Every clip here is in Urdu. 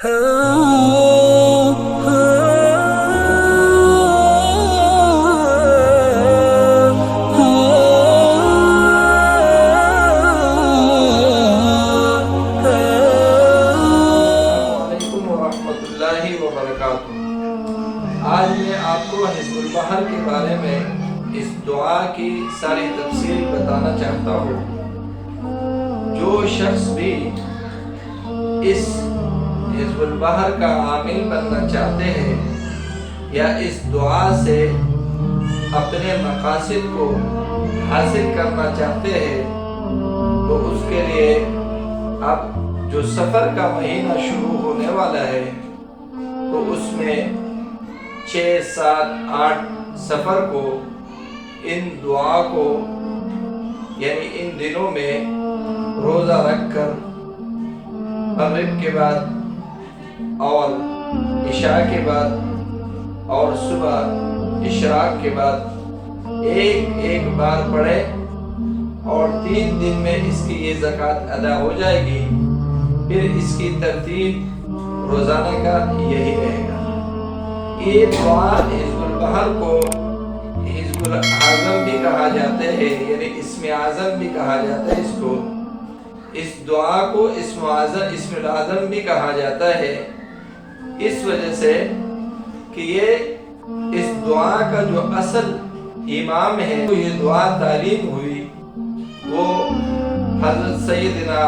آج میں آپ کو حزب البحر کے بارے میں اس دعا کی ساری تفصیل بتانا چاہتا ہوں۔ جو شخص بھی اس حزب البحر کا عامل بننا چاہتے ہیں یا اس دعا سے اپنے مقاصد کو حاصل کرنا چاہتے ہیں تو اس کے لیے اب جو سفر کا مہینہ شروع ہونے والا ہے تو اس میں 6، 7، 8 سفر کو ان دعا کو یعنی ان دنوں میں روزہ رکھ کر مغرب کے بعد اور عشاء کے بعد اور صبح اشراق کے بعد ایک بار پڑھے اور 3 دن میں اس کی یہ زکوٰۃ ادا ہو جائے گی۔ پھر اس کی ترتیب روزانہ کا یہی رہے گا۔ یہ دعا حزب البحر کو حزب الاعظم بھی کہا جاتا ہے، یعنی اسم اعظم بھی کہا جاتا ہے اس کو۔ اس دعا کو اسم الاعظم بھی کہا جاتا ہے اس وجہ سے کہ یہ اس دعا کا جو اصل امام ہے تو یہ دعا تعلیم ہوئی وہ حضرت سیدنا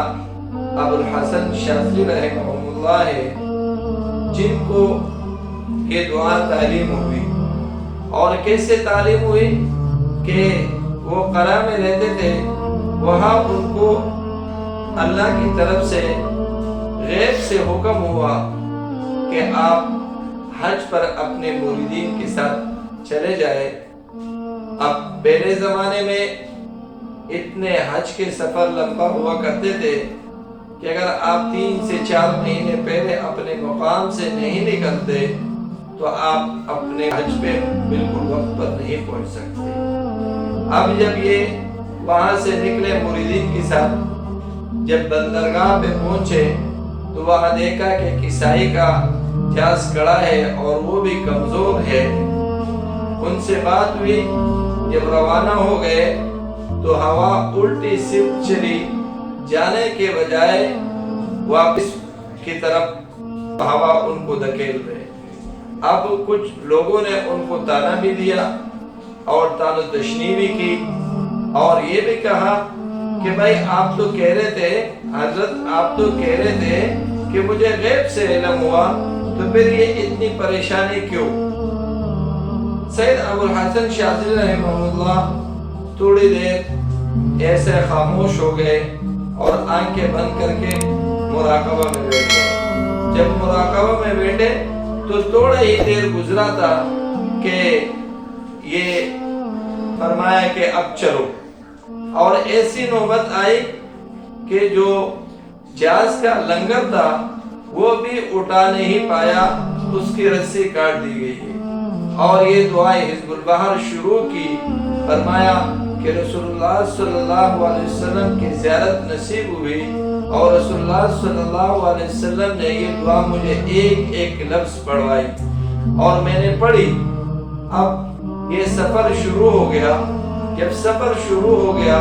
ابوالحسن شاذلی رحمہ اللہ ہے، جن کو یہ دعا تعلیم ہوئی۔ اور کیسے تعلیم ہوئی کہ وہ قرآ میں رہتے تھے، وہاں ان کو اللہ کی طرف سے غیب سے حکم ہوا کہ آپ حج پر اپنے مریدین کے ساتھ چلے جائے۔ اب پہلے زمانے میں اتنے حج کے سفر لمبا ہوا کرتے تھے کہ اگر آپ 3 سے 4 مہینے پہلے اپنے مقام سے نہیں نکلتے تو آپ اپنے حج پہ بالکل وقت پر نہیں پہنچ سکتے۔ اب جب یہ وہاں سے نکلے مریدین کے ساتھ، جب بندرگاہ پہ پہنچے تو وہاں دیکھا کہ کسائی کا جہاز کھڑا ہے اور وہ بھی کمزور ہے۔ ان سے بات ہوئی، جب روانہ ہو گئے تو ہوا الٹی سمت چلی، جانے کے بجائے واپس کی طرف ہوا ان کو دھکیل رہے۔ اب کچھ لوگوں نے ان کو طعنہ بھی دیا اور طعن و تشنیع بھی کی اور یہ بھی کہا کہ بھائی آپ تو کہہ رہے تھے حضرت، آپ تو کہہ رہے تھے کہ مجھے غیب سے علم ہوا، تو پھر یہ اتنی پریشانی کیوں؟ سید ابوالحسن شاذلی رحمہ اللہ تھوڑی دیر ایسے خاموش ہو گئے اور آنکھیں بند کر کے مراقبہ میں بیٹھے۔ جب مراقبہ میں بیٹھے تو تھوڑا ہی دیر گزرا تھا کہ یہ فرمایا کہ اب چلو، اور ایسی نوبت آئی کہ جو جہاز کا لنگر تھا وہ بھی اٹھا نہیں پایا، اس کی رسی کاٹ دی گئی ہے۔ اور یہ دعا حزب البحر شروع کی، فرمایا کہ رسول اللہ صلی اللہ علیہ وسلم کی زیارت نصیب ہوئی اور رسول اللہ صلی اللہ علیہ وسلم نے یہ دعا مجھے ایک لفظ پڑھوائی اور میں نے پڑھی۔ اب یہ سفر شروع ہو گیا۔ جب سفر شروع ہو گیا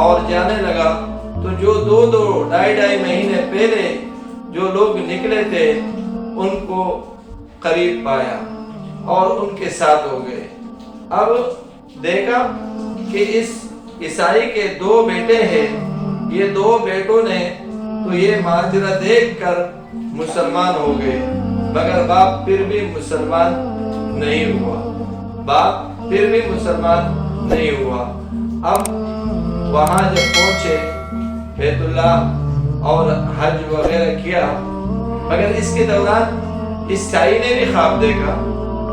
اور جانے لگا تو جو 2-2 مہینے پہلے جو لوگ نکلے تھے ان کو قریب پایا اور ان کے ساتھ ہو گئے۔ اب دیکھا کہ اس عیسائی کے 2 بیٹے ہیں، یہ 2 بیٹوں نے تو یہ ماجرا دیکھ کر مسلمان ہو گئے، مگر باپ پھر بھی مسلمان نہیں ہوا۔ اب وہاں جب پہنچے بیت اللہ اور حج وغیرہ کیا، مگر اس کے دوران عیسائی نے بھی خواب دیکھا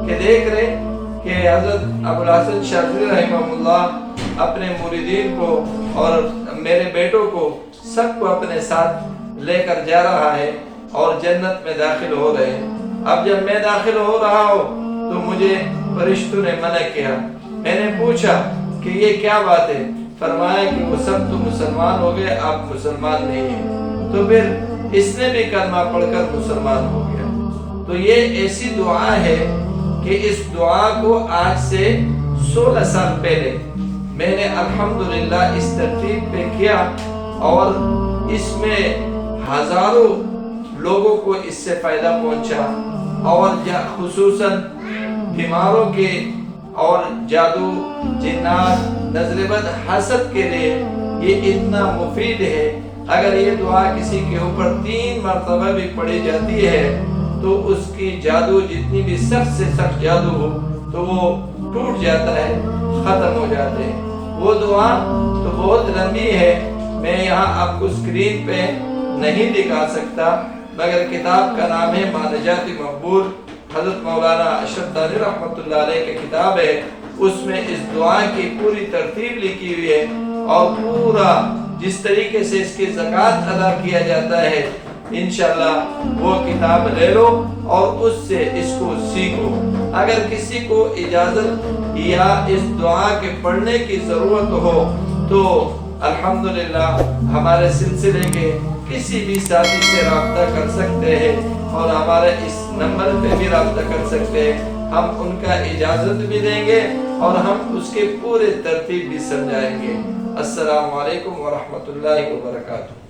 کہ دیکھ رہے کہ حضرت ابوالحسن شاذلی رحمہ اللہ اپنے مریدین کو اور میرے بیٹوں کو سب کو اپنے ساتھ لے کر جا رہا ہے اور جنت میں داخل ہو رہے ہیں۔ اب جب میں داخل ہو رہا ہوں تو مجھے فرشتوں نے منع کیا۔ میں نے پوچھا کہ یہ کیا بات ہے؟ فرمایا کہ وہ سب تو مسلمان ہو گئے، آپ مسلمان نہیں ہیں۔ تو پھر اس نے بھی کلمہ پڑھ کر مسلمان ہو گیا۔ تو یہ ایسی دعا ہے کہ اس دعا کو آج سے 16 سال پہلے میں نے الحمدللہ اس ترتیب پہ کیا، اور اس میں ہزاروں لوگوں کو اس سے فائدہ پہنچا، اور خصوصاً بیماروں کے اور جادو، جنات، نظر بد، حسد کے لیے یہ اتنا مفید ہے۔ اگر یہ دعا کسی کے اوپر 3 مرتبہ بھی پڑھی جاتی ہے تو اس کی جادو، جتنی بھی سخت سے سخت جادو ہو تو وہ ٹوٹ جاتا ہے، ختم ہو جاتے ہیں۔ وہ دعا تو بہت لمبی ہے، میں یہاں آپ کو اسکرین پہ نہیں دکھا سکتا، مگر کتاب کا نام ہے مانجات مقبول، حضرت مولانا اشرف دانی رحمۃ اللہ علیہ کی کتاب ہے۔ اس میں اس دعا کی پوری ترتیب لکھی ہوئی ہے، اور پورا جس طریقے سے اس کی زکوٰۃ ادا کیا جاتا ہے، انشاءاللہ وہ کتاب لے لو اور اس سے اس کو سیکھو۔ اگر کسی کو اجازت یا اس دعا کے پڑھنے کی ضرورت ہو تو الحمدللہ ہمارے سلسلے کے کسی بھی ساتھی سے رابطہ کر سکتے ہیں، اور ہمارے اس نمبر پہ بھی رابطہ کر سکتے ہیں۔ ہم ان کا اجازت بھی دیں گے اور ہم اس کے پورے ترتیب بھی سمجھائیں گے۔ السلام علیکم ورحمۃ اللہ وبرکاتہ۔